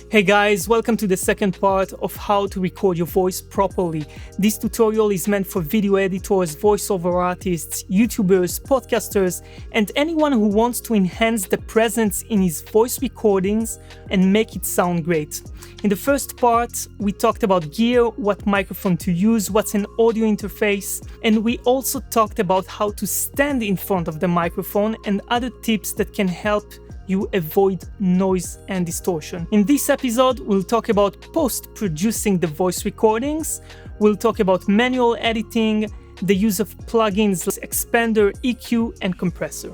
Hey guys, welcome to the second part of how to record your voice properly. This tutorial is meant for video editors, voiceover artists, YouTubers, podcasters, and anyone who wants to enhance the presence in his voice recordings and make it sound great. In the first part, we talked about gear, what microphone to use, what's an audio interface, and we also talked about how to stand in front of the microphone and other tips that can help you avoid noise and distortion. In this episode, we'll talk about post-producing the voice recordings, we'll talk about manual editing, the use of plugins, expander, EQ, and compressor.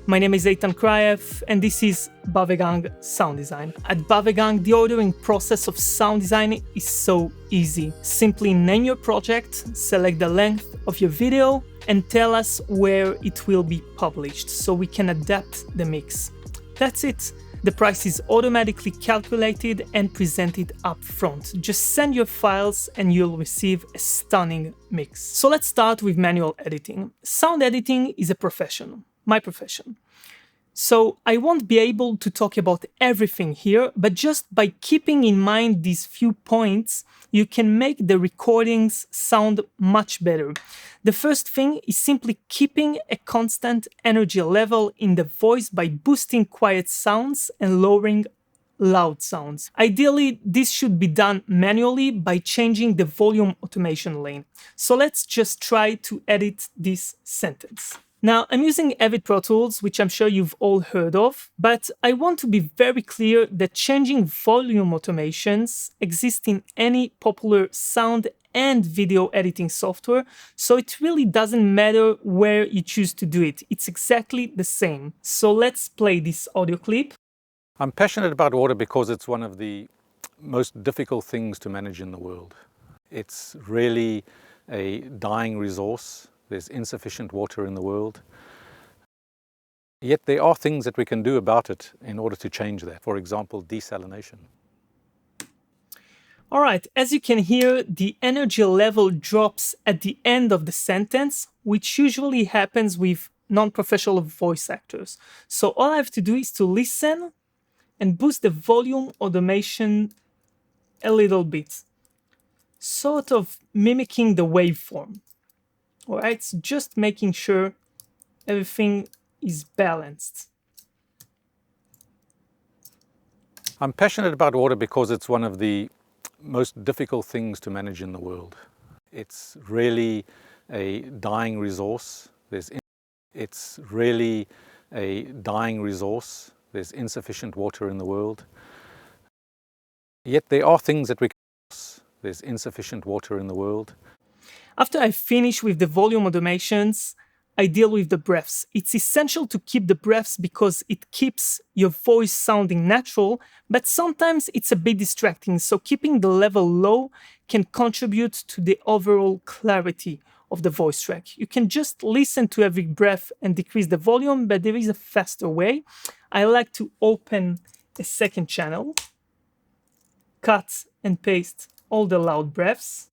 My name is Eytankrief, and this is Bavegang Sound Design. At Bavegang, the ordering process of sound design is so easy. Simply name your project, select the length of your video, and tell us where it will be published so we can adapt the mix. That's it. The price is automatically calculated and presented up front. Just send your files and you'll receive a stunning mix. So let's start with manual editing. Sound editing is a profession, my profession. So I won't be able to talk about everything here, but just by keeping in mind these few points, you can make the recordings sound much better. The first thing is simply keeping a constant energy level in the voice by boosting quiet sounds and lowering loud sounds. Ideally, this should be done manually by changing the volume automation lane. So let's just try to edit this sentence. Now, I'm using Avid Pro Tools, which I'm sure you've all heard of, but I want to be very clear that changing volume automations exist in any popular sound and video editing software, so it really doesn't matter where you choose to do it. It's exactly the same. So let's play this audio clip. I'm passionate about water because it's one of the most difficult things to manage in the world. It's really a dying resource. There's insufficient water in the world. Yet there are things that we can do about it in order to change that. For example, desalination. All right, as you can hear, the energy level drops at the end of the sentence, which usually happens with non-professional voice actors. So all I have to do is to listen and boost the volume automation a little bit, sort of mimicking the waveform. All right, so just making sure everything is balanced. I'm passionate about water because it's one of the most difficult things to manage in the world. It's really a dying resource. It's really a dying resource. There's insufficient water in the world. Yet there are things that we can do. There's insufficient water in the world. After I finish with the volume automations, I deal with the breaths. It's essential to keep the breaths because it keeps your voice sounding natural, but sometimes it's a bit distracting, so keeping the level low can contribute to the overall clarity of the voice track. You can just listen to every breath and decrease the volume, but there is a faster way. I like to open a second channel, cut and paste all the loud breaths.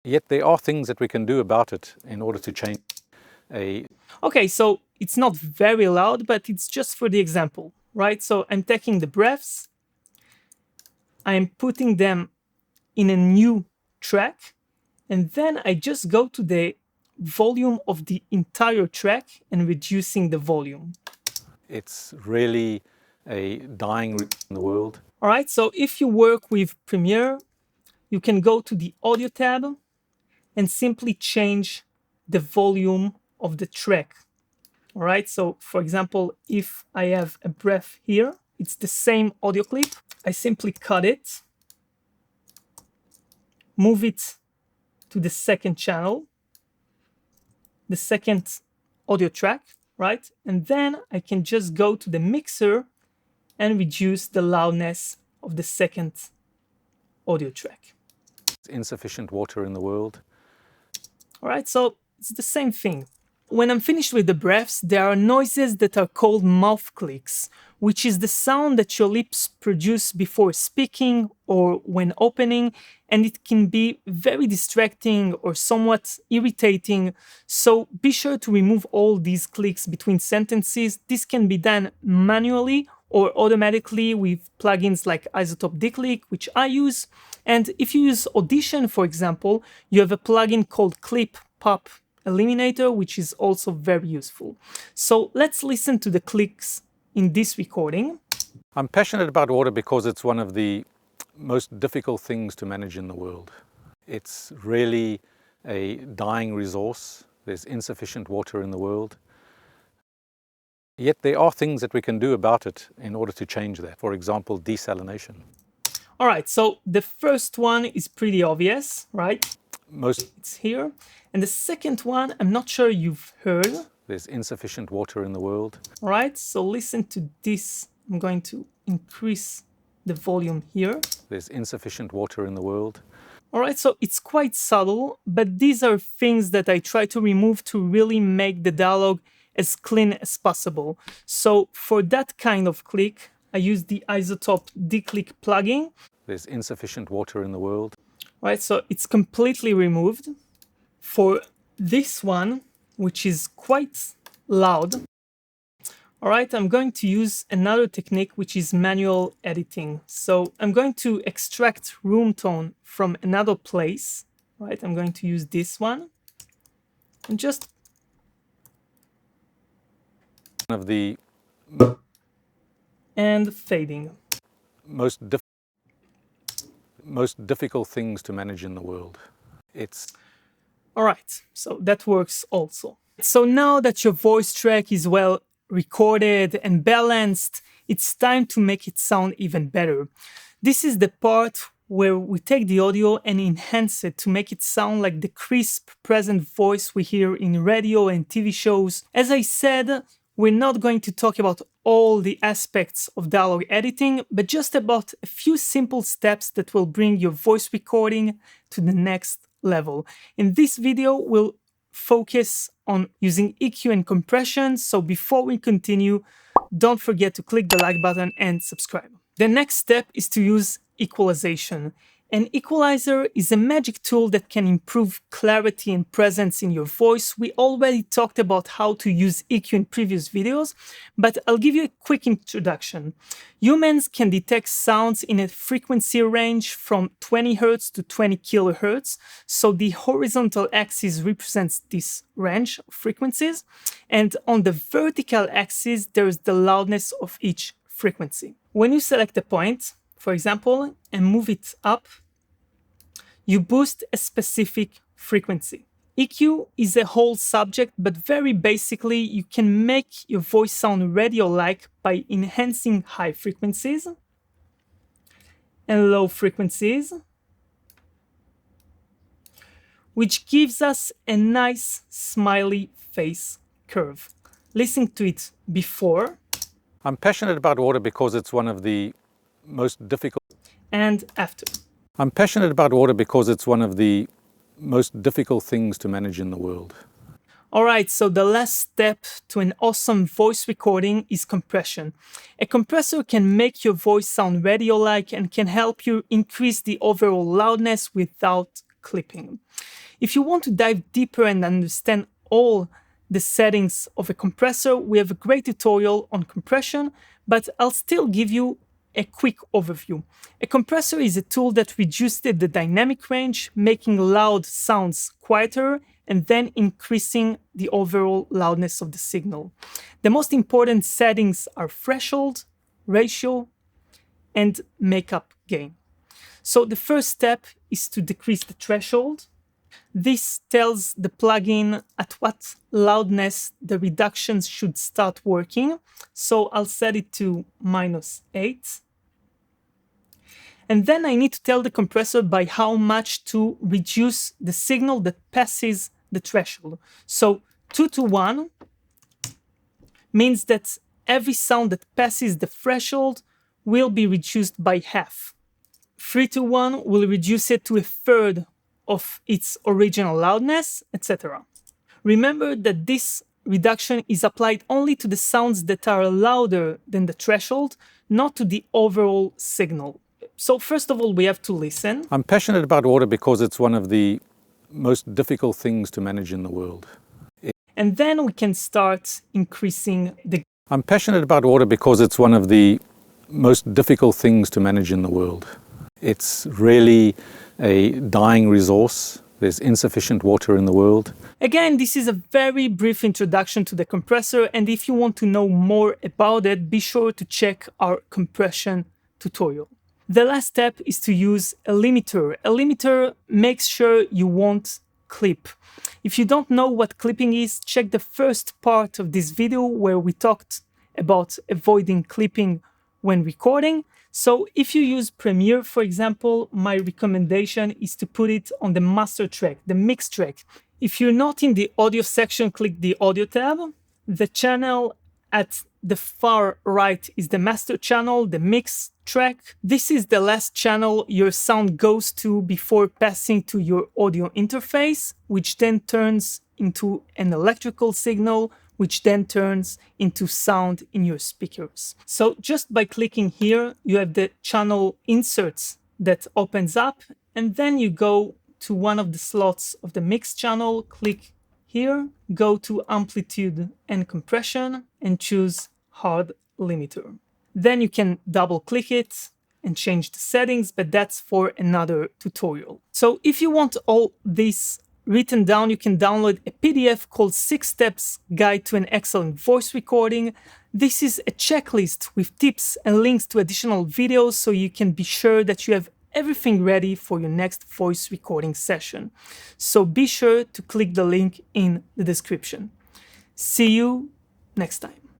Yet there are things that we can do about it in order to change Okay, so it's not very loud, but it's just for the example, right? So I'm taking the breaths, I'm putting them in a new track, and then I just go to the volume of the entire track and reducing the volume. It's really a dying in the world. All right, so if you work with Premiere, you can go to the audio tab and simply change the volume of the track. All right, so for example, if I have a breath here, it's the same audio clip. I simply cut it, move it to the second channel, the second audio track, right? And then I can just go to the mixer and reduce the loudness of the second audio track. Insufficient water in the world. All right, so it's the same thing. When I'm finished with the breaths, there are noises that are called mouth clicks, which is the sound that your lips produce before speaking or when opening, and it can be very distracting or somewhat irritating. So be sure to remove all these clicks between sentences. This can be done manually or automatically with plugins like Isotope Declick, which I use. And if you use Audition, for example, you have a plugin called Clip Pop Eliminator, which is also very useful. So let's listen to the clicks in this recording. I'm passionate about water because it's one of the most difficult things to manage in the world. It's really a dying resource. There's insufficient water in the world. Yet there are things that we can do about it in order to change that. For example, desalination. All right, so the first one is pretty obvious, right? It's here. And the second one, I'm not sure you've heard. There's insufficient water in the world. All right, so listen to this. I'm going to increase the volume here. There's insufficient water in the world. All right, so it's quite subtle, but these are things that I try to remove to really make the dialogue as clean as possible. So for that kind of click, I use the Isotope Declick plugin. There's insufficient water in the world. Right, so it's completely removed. For this one, which is quite loud, all right, I'm going to use another technique, which is manual editing. So I'm going to extract room tone from another place, right? I'm going to use this one and just One of the fading. most difficult things to manage in the world. All right, so that works also. So now that your voice track is well recorded and balanced, it's time to make it sound even better. This is the part where we take the audio and enhance it to make it sound like the crisp, present voice we hear in radio and TV shows. As I said, we're not going to talk about all the aspects of dialogue editing, but just about a few simple steps that will bring your voice recording to the next level. In this video, we'll focus on using EQ and compression, so before we continue, don't forget to click the like button and subscribe. The next step is to use equalization. An equalizer is a magic tool that can improve clarity and presence in your voice. We already talked about how to use EQ in previous videos, but I'll give you a quick introduction. Humans can detect sounds in a frequency range from 20 Hz to 20 kHz. So the horizontal axis represents this range of frequencies, and on the vertical axis, there is the loudness of each frequency. When you select a point, for example, and move it up, you boost a specific frequency. EQ is a whole subject, but very basically, you can make your voice sound radio-like by enhancing high frequencies and low frequencies, which gives us a nice smiley face curve. Listen to it before. I'm passionate about water because it's one of the most difficult. And after. I'm passionate about water because it's one of the most difficult things to manage in the world. All right, so the last step to an awesome voice recording is compression. A compressor can make your voice sound radio-like and can help you increase the overall loudness without clipping. If you want to dive deeper and understand all the settings of a compressor, we have a great tutorial on compression, but I'll still give you a quick overview. A compressor is a tool that reduces the dynamic range, making loud sounds quieter and then increasing the overall loudness of the signal. The most important settings are threshold, ratio, and makeup gain. So the first step is to decrease the threshold. This tells the plugin at what loudness the reductions should start working. So I'll set it to -8. And then I need to tell the compressor by how much to reduce the signal that passes the threshold. So 2 to 1 means that every sound that passes the threshold will be reduced by half. 3 to 1 will reduce it to a third of its original loudness, etc. Remember that this reduction is applied only to the sounds that are louder than the threshold, not to the overall signal. So first of all, we have to listen. I'm passionate about water because it's one of the most difficult things to manage in the world. And then we can start increasing the I'm passionate about water because it's one of the most difficult things to manage in the world. It's really a dying resource. There's insufficient water in the world. Again, this is a very brief introduction to the compressor, and if you want to know more about it, be sure to check our compression tutorial. The last step is to use a limiter. A limiter makes sure you won't clip. If you don't know what clipping is, check the first part of this video where we talked about avoiding clipping when recording. So if you use Premiere, for example, my recommendation is to put it on the master track, the mix track. If you're not in the audio section, click the audio tab. The channel at the far right is the master channel, the mix track. This is the last channel your sound goes to before passing to your audio interface, which then turns into an electrical signal, which then turns into sound in your speakers. So just by clicking here, you have the channel inserts that opens up, and then you go to one of the slots of the mix channel, click here, go to amplitude and compression, and choose hard limiter. Then you can double click it and change the settings, but that's for another tutorial. So if you want all this written down, you can download a PDF called 6 Steps Guide to an Excellent Voice Recording. This is a checklist with tips and links to additional videos so you can be sure that you have everything ready for your next voice recording session. So be sure to click the link in the description. See you next time.